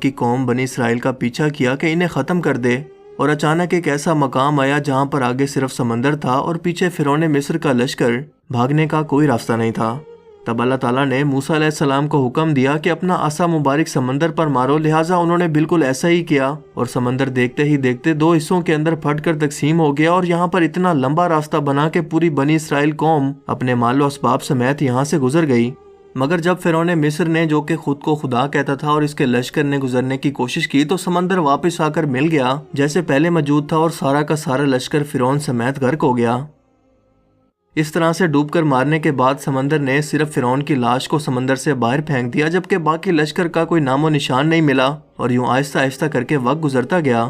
کی قوم بنی اسرائیل کا پیچھا کیا کہ انہیں ختم کر دے، اور اچانک ایک ایسا مقام آیا جہاں پر آگے صرف سمندر تھا اور پیچھے فرعون مصر کا لشکر، بھاگنے کا کوئی راستہ نہیں تھا۔ تب اللہ تعالیٰ نے موسیٰ علیہ السلام کو حکم دیا کہ اپنا عصا مبارک سمندر پر مارو، لہٰذا انہوں نے بالکل ایسا ہی کیا، اور سمندر دیکھتے ہی دیکھتے دو حصوں کے اندر پھٹ کر تقسیم ہو گیا، اور یہاں پر اتنا لمبا راستہ بنا کہ پوری بنی اسرائیل قوم اپنے مال و اسباب سمیت یہاں سے گزر گئی۔ مگر جب فرعون مصر نے، جو کہ خود کو خدا کہتا تھا، اور اس کے لشکر نے گزرنے کی کوشش کی تو سمندر واپس آ کر مل گیا جیسے پہلے موجود تھا، اور سارا کا سارا لشکر فرعون سمیت غرق ہو گیا۔ اس طرح سے ڈوب کر مارنے کے بعد سمندر نے صرف فرعون کی لاش کو سمندر سے باہر پھینک دیا، جبکہ باقی لشکر کا کوئی نام و نشان نہیں ملا، اور یوں آہستہ آہستہ کر کے وقت گزرتا گیا۔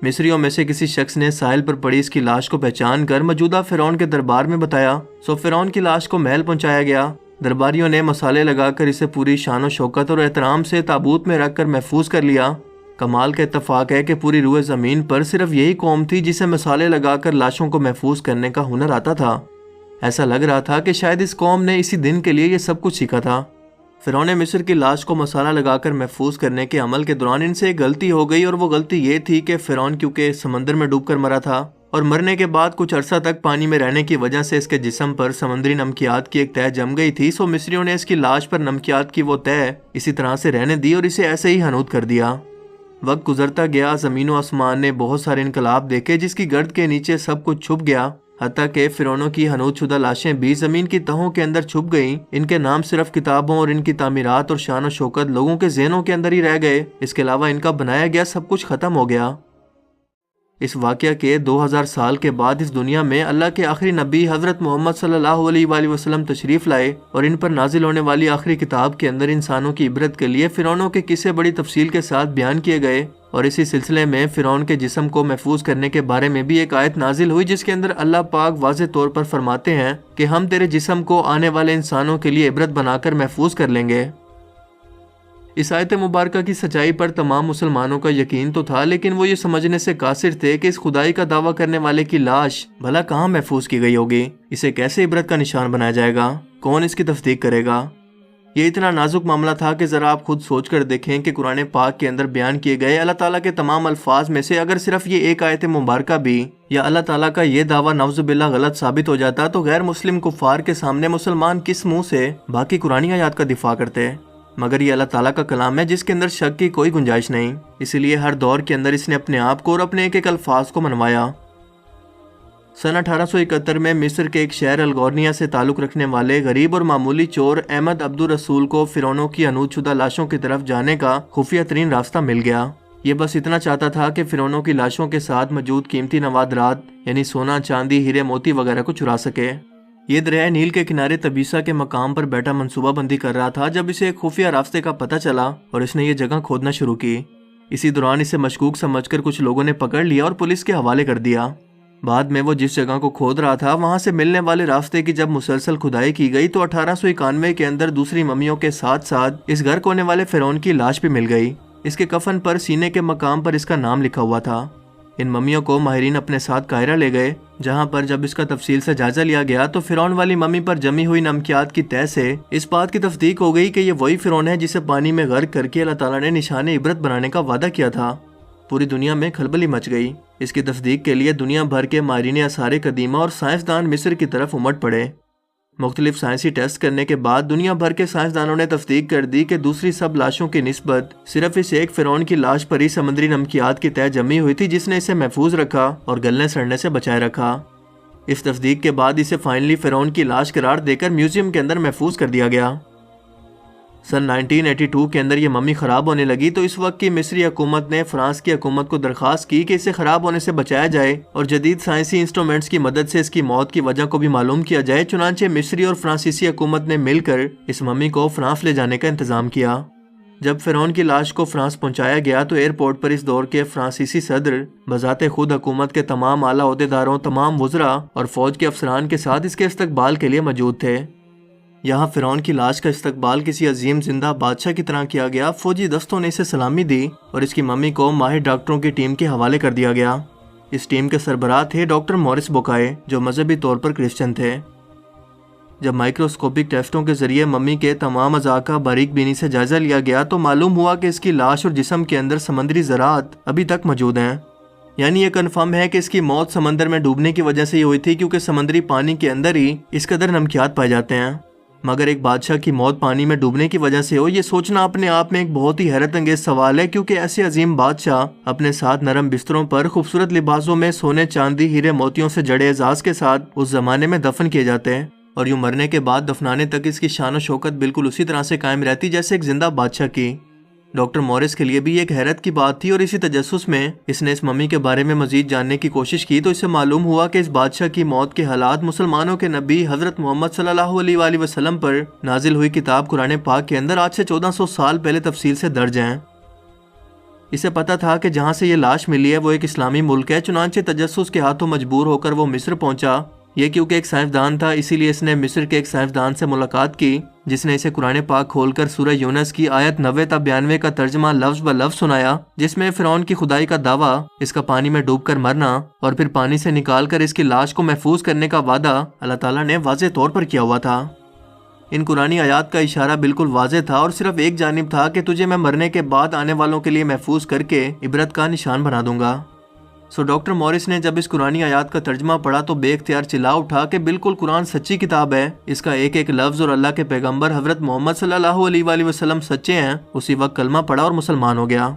مصریوں میں سے کسی شخص نے ساحل پر پڑی اس کی لاش کو پہچان کر موجودہ فرعون کے دربار میں بتایا، سو فرعون کی لاش کو محل پہنچایا گیا۔ درباریوں نے مسالے لگا کر اسے پوری شان و شوکت اور احترام سے تابوت میں رکھ کر محفوظ کر لیا۔ کمال کا اتفاق ہے کہ پوری روئے زمین پر صرف یہی قوم تھی جسے مسالے لگا کر لاشوں کو محفوظ کرنے کا ہنر آتا تھا۔ ایسا لگ رہا تھا کہ شاید اس قوم نے اسی دن کے لیے یہ سب کچھ سیکھا تھا۔ فرعون مصر کی لاش کو مسالہ لگا کر محفوظ کرنے کے عمل کے دوران ان سے ایک غلطی ہو گئی، اور وہ غلطی یہ تھی کہ فرعون کیونکہ سمندر میں ڈوب کر مرا تھا، اور مرنے کے بعد کچھ عرصہ تک پانی میں رہنے کی وجہ سے اس کے جسم پر سمندری نمکیات کی ایک تہ جم گئی تھی، سو مصریوں نے اس کی لاش پر نمکیات کی وہ تہ اسی طرح سے رہنے دی اور اسے ایسے ہی حنوط کر دیا۔ وقت گزرتا گیا، زمین و آسمان نے بہت سارے انقلاب دیکھے جس کی گرد کے نیچے سب کچھ چھپ گیا، حتیٰ کہ فرعونوں کی حنوط شدہ لاشیں بھی زمین کی تہوں کے اندر چھپ گئیں۔ ان کے نام صرف کتابوں اور ان کی تعمیرات اور شان و شوکت لوگوں کے ذہنوں کے اندر ہی رہ گئے، اس کے علاوہ ان کا بنایا گیا سب کچھ ختم ہو گیا۔ اس واقعہ کے 2000 سال کے بعد اس دنیا میں اللہ کے آخری نبی حضرت محمد صلی اللہ علیہ وآلہ وسلم تشریف لائے، اور ان پر نازل ہونے والی آخری کتاب کے اندر انسانوں کی عبرت کے لیے فرعونوں کے قصے بڑی تفصیل کے ساتھ بیان کیے گئے، اور اسی سلسلے میں فرعون کے جسم کو محفوظ کرنے کے بارے میں بھی ایک آیت نازل ہوئی جس کے اندر اللہ پاک واضح طور پر فرماتے ہیں کہ ہم تیرے جسم کو آنے والے انسانوں کے لیے عبرت بنا کر محفوظ کر لیں گے۔ اس آیت مبارکہ کی سچائی پر تمام مسلمانوں کا یقین تو تھا، لیکن وہ یہ سمجھنے سے قاصر تھے کہ اس خدائی کا دعویٰ کرنے والے کی لاش بھلا کہاں محفوظ کی گئی ہوگی، اسے کیسے عبرت کا نشان بنایا جائے گا، کون اس کی تصدیق کرے گا۔ یہ اتنا نازک معاملہ تھا کہ ذرا آپ خود سوچ کر دیکھیں کہ قرآن پاک کے اندر بیان کیے گئے اللہ تعالیٰ کے تمام الفاظ میں سے اگر صرف یہ ایک آیت مبارکہ بھی یا اللہ تعالیٰ کا یہ دعویٰ نعوذ باللہ غلط ثابت ہو جاتا تو غیر مسلم کفار کے سامنے مسلمان کس منہ سے باقی قرآنی آیات کا دفاع کرتے؟ مگر یہ اللہ تعالیٰ کا کلام ہے جس کے اندر شک کی کوئی گنجائش نہیں، اسی لیے ہر دور کے اندر اس نے اپنے آپ کو اور اپنے ایک ایک الفاظ کو منوایا۔ سن 1871 میں مصر کے ایک شہر الگورنیا سے تعلق رکھنے والے غریب اور معمولی چور احمد عبد الرسول کو فرعونوں کی حنوط شدہ لاشوں کی طرف جانے کا خفیہ ترین راستہ مل گیا۔ یہ بس اتنا چاہتا تھا کہ فرعونوں کی لاشوں کے ساتھ موجود قیمتی نوادرات یعنی سونا، چاندی، ہیرے موتی وغیرہ کو چرا سکے۔ یہ دریائے نیل کے کنارے تبیسا کے مقام پر بیٹھا منصوبہ بندی کر رہا تھا جب اسے ایک خفیہ راستے کا پتہ چلا اور اس نے یہ جگہ کھودنا شروع کی۔ اسی دوران اسے مشکوک سمجھ کر کچھ لوگوں نے پکڑ لیا اور پولیس کے حوالے کر دیا۔ بعد میں وہ جس جگہ کو کھود رہا تھا وہاں سے ملنے والے راستے کی جب مسلسل کھدائی کی گئی تو 1891 کے اندر دوسری ممیوں کے ساتھ ساتھ اس غرق ہونے والے فرعون کی لاش بھی مل گئی۔ اس کے کفن پر سینے کے مقام پر اس کا نام لکھا ہوا تھا۔ ان ممیوں کو ماہرین اپنے ساتھ قاہرہ لے گئے، جہاں پر جب اس کا تفصیل سے جائزہ لیا گیا تو فرعون والی ممی پر جمی ہوئی نمکیات کی تہ سے اس بات کی تصدیق ہو گئی کہ یہ وہی فرعون ہے جسے پانی میں غرق کر کے اللہ تعالیٰ نے نشان عبرت بنانے کا وعدہ کیا تھا۔ پوری دنیا میں کھلبلی مچ گئی۔ اس کی تصدیق کے لیے دنیا بھر کے ماہرین آثار قدیمہ اور سائنسدان مصر کی طرف امٹ پڑے۔ مختلف سائنسی ٹیسٹ کرنے کے بعد دنیا بھر کے سائنسدانوں نے تصدیق کر دی کہ دوسری سب لاشوں کی نسبت صرف اس ایک فرعون کی لاش پر ہی سمندری نمکیات کی تہ جمی ہوئی تھی جس نے اسے محفوظ رکھا اور گلنے سڑنے سے بچائے رکھا۔ اس تصدیق کے بعد اسے فائنلی فرعون کی لاش قرار دے کر میوزیم کے اندر محفوظ کر دیا گیا۔ سن 1982 کے اندر یہ ممی خراب ہونے لگی تو اس وقت کی مصری حکومت نے فرانس کی حکومت کو درخواست کی کہ اسے خراب ہونے سے بچایا جائے اور جدید سائنسی انسٹرومنٹس کی مدد سے اس کی موت کی وجہ کو بھی معلوم کیا جائے۔ چنانچہ مصری اور فرانسیسی حکومت نے مل کر اس ممی کو فرانس لے جانے کا انتظام کیا۔ جب فرعون کی لاش کو فرانس پہنچایا گیا تو ایئرپورٹ پر اس دور کے فرانسیسی صدر بذات خود حکومت کے تمام اعلیٰ عہدیداروں، تمام وزراء اور فوج کے افسران کے ساتھ اس کے استقبال کے لیے موجود تھے۔ یہاں فرعون کی لاش کا استقبال کسی عظیم زندہ بادشاہ کی طرح کیا گیا۔ فوجی دستوں نے اسے سلامی دی اور اس کی ممی کو ماہر ڈاکٹروں کی ٹیم کے حوالے کر دیا گیا۔ اس ٹیم کے سربراہ تھے ڈاکٹر مورس بوکائے جو مذہبی طور پر کرسچن تھے۔ جب مائکروسکوپک ٹیسٹوں کے ذریعے ممی کے تمام اعضاء کا باریک بینی سے جائزہ لیا گیا تو معلوم ہوا کہ اس کی لاش اور جسم کے اندر سمندری ذرات ابھی تک موجود ہیں۔ یعنی یہ کنفرم ہے کہ اس کی موت سمندر میں ڈوبنے کی وجہ سے ہی ہوئی تھی، کیونکہ سمندری پانی کے اندر ہی اس قدر نمکیات پائے جاتے ہیں۔ مگر ایک بادشاہ کی موت پانی میں ڈوبنے کی وجہ سے ہو، یہ سوچنا اپنے آپ میں ایک بہت ہی حیرت انگیز سوال ہے، کیونکہ ایسے عظیم بادشاہ اپنے ساتھ نرم بستروں پر خوبصورت لباسوں میں سونے چاندی ہیرے موتیوں سے جڑے اعزاز کے ساتھ اس زمانے میں دفن کیے جاتے ہیں، اور یوں مرنے کے بعد دفنانے تک اس کی شان و شوکت بالکل اسی طرح سے قائم رہتی جیسے ایک زندہ بادشاہ کی۔ ڈاکٹر مورس کے لیے بھی ایک حیرت کی بات تھی، اور اسی تجسس میں اس نے اس ممی کے بارے میں مزید جاننے کی کوشش کی تو اسے معلوم ہوا کہ اس بادشاہ کی موت کے حالات مسلمانوں کے نبی حضرت محمد صلی اللہ علیہ وآلہ وسلم پر نازل ہوئی کتاب قرآن پاک کے اندر آج سے 1400 سال پہلے تفصیل سے درج ہیں۔ اسے پتا تھا کہ جہاں سے یہ لاش ملی ہے وہ ایک اسلامی ملک ہے، چنانچہ تجسس کے ہاتھوں مجبور ہو کر وہ مصر پہنچا۔ یہ کیونکہ ایک سائنسدان تھا، اسی لیے اس نے مصر کے ایک سائنسدان سے ملاقات کی جس نے اسے قرآن پاک کھول کر سورہ یونس کی آیت 90 تا 92 کا ترجمہ لفظ بہ لفظ سنایا، جس میں فرعون کی خدائی کا دعویٰ، اس کا پانی میں ڈوب کر مرنا اور پھر پانی سے نکال کر اس کی لاش کو محفوظ کرنے کا وعدہ اللہ تعالیٰ نے واضح طور پر کیا ہوا تھا۔ ان قرآنی آیات کا اشارہ بالکل واضح تھا اور صرف ایک جانب تھا کہ تجھے میں مرنے کے بعد آنے والوں کے لیے محفوظ کر کے عبرت کا نشان بنا دوں گا۔ ڈاکٹر مورس نے جب اس قرآنی آیات کا ترجمہ پڑھا تو بے اختیار چلا اٹھا کہ بالکل قرآن سچی کتاب ہے، اس کا ایک ایک لفظ اور اللہ کے پیغمبر حضرت محمد صلی اللہ علیہ وآلہ وسلم سچے ہیں۔ اسی وقت کلمہ پڑھا اور مسلمان ہو گیا۔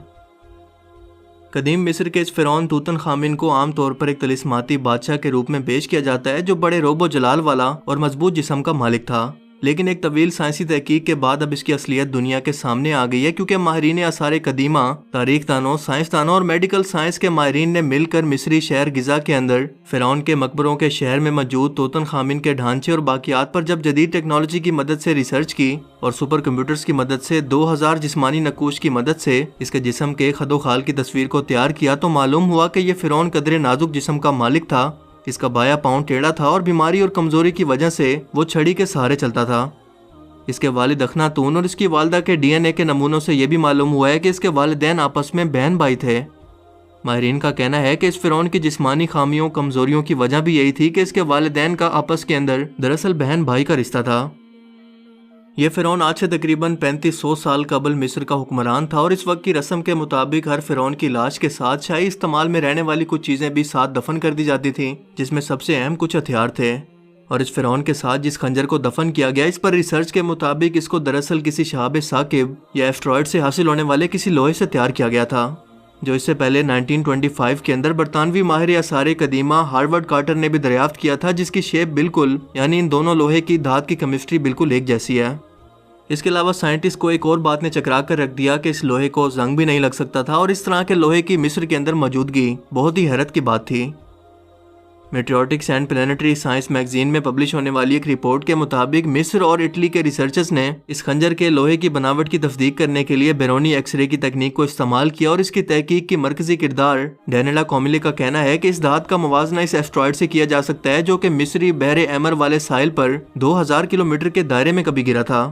قدیم مصر کے اس فرعون توتن خامن کو عام طور پر ایک طلسماتی بادشاہ کے روپ میں پیش کیا جاتا ہے جو بڑے روب و جلال والا اور مضبوط جسم کا مالک تھا، لیکن ایک طویل سائنسی تحقیق کے بعد اب اس کی اصلیت دنیا کے سامنے آ گئی ہے، کیونکہ ماہرین آثار قدیمہ، تاریخ دانوں، سائنس دانوں اور میڈیکل سائنس کے ماہرین نے مل کر مصری شہر گزا کے اندر فرعون کے مقبروں کے شہر میں موجود توتن خامن کے ڈھانچے اور باقیات پر جب جدید ٹیکنالوجی کی مدد سے ریسرچ کی اور سپر کمپیوٹرز کی مدد سے 2000 جسمانی نقوش کی مدد سے اس کے جسم کے خد و خال کی تصویر کو تیار کیا تو معلوم ہوا کہ یہ فرعون قدر نازک جسم کا مالک تھا۔ اس کا بایاں پاؤں ٹیڑھا تھا اور بیماری اور کمزوری کی وجہ سے وہ چھڑی کے سہارے چلتا تھا۔ اس کے والد اخناتون اور اس کی والدہ کے ڈی این اے کے نمونوں سے یہ بھی معلوم ہوا ہے کہ اس کے والدین آپس میں بہن بھائی تھے۔ ماہرین کا کہنا ہے کہ اس فرعون کی جسمانی خامیوں کمزوریوں کی وجہ بھی یہی تھی کہ اس کے والدین کا آپس کے اندر دراصل بہن بھائی کا رشتہ تھا۔ یہ فرعون آج سے تقریباً 3500 سال قبل مصر کا حکمران تھا، اور اس وقت کی رسم کے مطابق ہر فرعون کی لاش کے ساتھ شاہی استعمال میں رہنے والی کچھ چیزیں بھی ساتھ دفن کر دی جاتی تھیں، جس میں سب سے اہم کچھ ہتھیار تھے۔ اور اس فرعون کے ساتھ جس خنجر کو دفن کیا گیا، اس پر ریسرچ کے مطابق اس کو دراصل کسی شہاب ثاقب یا ایسٹرائڈ سے حاصل ہونے والے کسی لوہے سے تیار کیا گیا تھا، جو اس سے پہلے 1925 کے اندر برطانوی ماہر آثار قدیمہ ہارورڈ کارٹر نے بھی دریافت کیا تھا، جس کی شیپ بالکل، یعنی ان دونوں لوہے کی دھات کی کیمسٹری بالکل ایک جیسی ہے۔ اس کے علاوہ سائنٹسٹ کو ایک اور بات نے چکرا کر رکھ دیا کہ اس لوہے کو زنگ بھی نہیں لگ سکتا تھا، اور اس طرح کے لوہے کی مصر کے اندر موجودگی بہت ہی حیرت کی بات تھی۔ Meteoritics and planetary science magazine میں پبلش ہونے والی ایک رپورٹ کے مطابق مصر اور اٹلی کے ریسرچرز نے اس خنجر کے لوہے کی بناوٹ کی تصدیق کرنے کے لیے بیرونی ایکس رے کی تکنیک کو استعمال کیا، اور اس کی تحقیق کی مرکزی کردار ڈینیلا کوملی کا کہنا ہے کہ اس دھات کا موازنہ اس ایسٹرائڈ سے کیا جا سکتا ہے جو کہ مصری بحر احمر والے ساحل پر 2000 کلومیٹر کے دائرے میں کبھی گرا تھا۔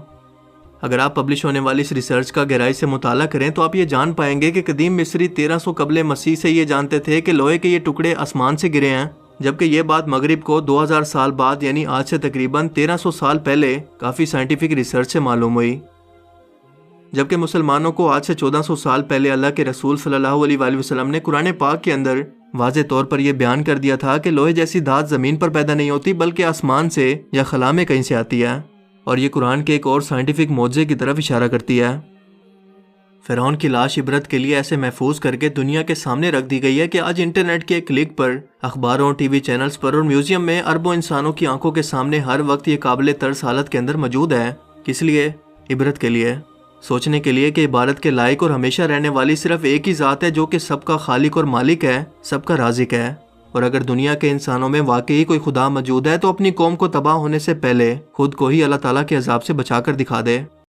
اگر آپ پبلش ہونے والی اس ریسرچ کا گہرائی سے مطالعہ کریں تو آپ یہ جان پائیں گے کہ قدیم مصری 1300 قبل مسیح سے یہ جانتے تھے کہ لوہے کے یہ ٹکڑے آسمان سے گرے ہیں، جبکہ یہ بات مغرب کو 2000 سال بعد یعنی آج سے تقریباً 1300 سال پہلے کافی سائنٹیفک ریسرچ سے معلوم ہوئی۔ جبکہ مسلمانوں کو آج سے 1400 سال پہلے اللہ کے رسول صلی اللہ علیہ وآلہ وسلم نے قرآن پاک کے اندر واضح طور پر یہ بیان کر دیا تھا کہ لوہے جیسی دھات زمین پر پیدا نہیں ہوتی بلکہ آسمان سے یا خلا میں کہیں سے آتی ہے، اور یہ قرآن کے ایک اور سائنٹیفک معجزے کی طرف اشارہ کرتی ہے۔ فرعون کی لاش عبرت کے لیے ایسے محفوظ کر کے دنیا کے سامنے رکھ دی گئی ہے کہ آج انٹرنیٹ کے ایک کلک پر اخباروں، ٹی وی چینلز پر اور میوزیم میں اربوں انسانوں کی آنکھوں کے سامنے ہر وقت یہ قابل ترس حالت کے اندر موجود ہے۔ کس لیے؟ عبرت کے لیے، سوچنے کے لیے کہ عبادت کے لائق اور ہمیشہ رہنے والی صرف ایک ہی ذات ہے جو کہ سب کا خالق اور مالک ہے، سب کا رازق ہے۔ اور اگر دنیا کے انسانوں میں واقعی کوئی خدا موجود ہے تو اپنی قوم کو تباہ ہونے سے پہلے خود کو ہی اللہ تعالیٰ کے عذاب سے بچا کر دکھا دے۔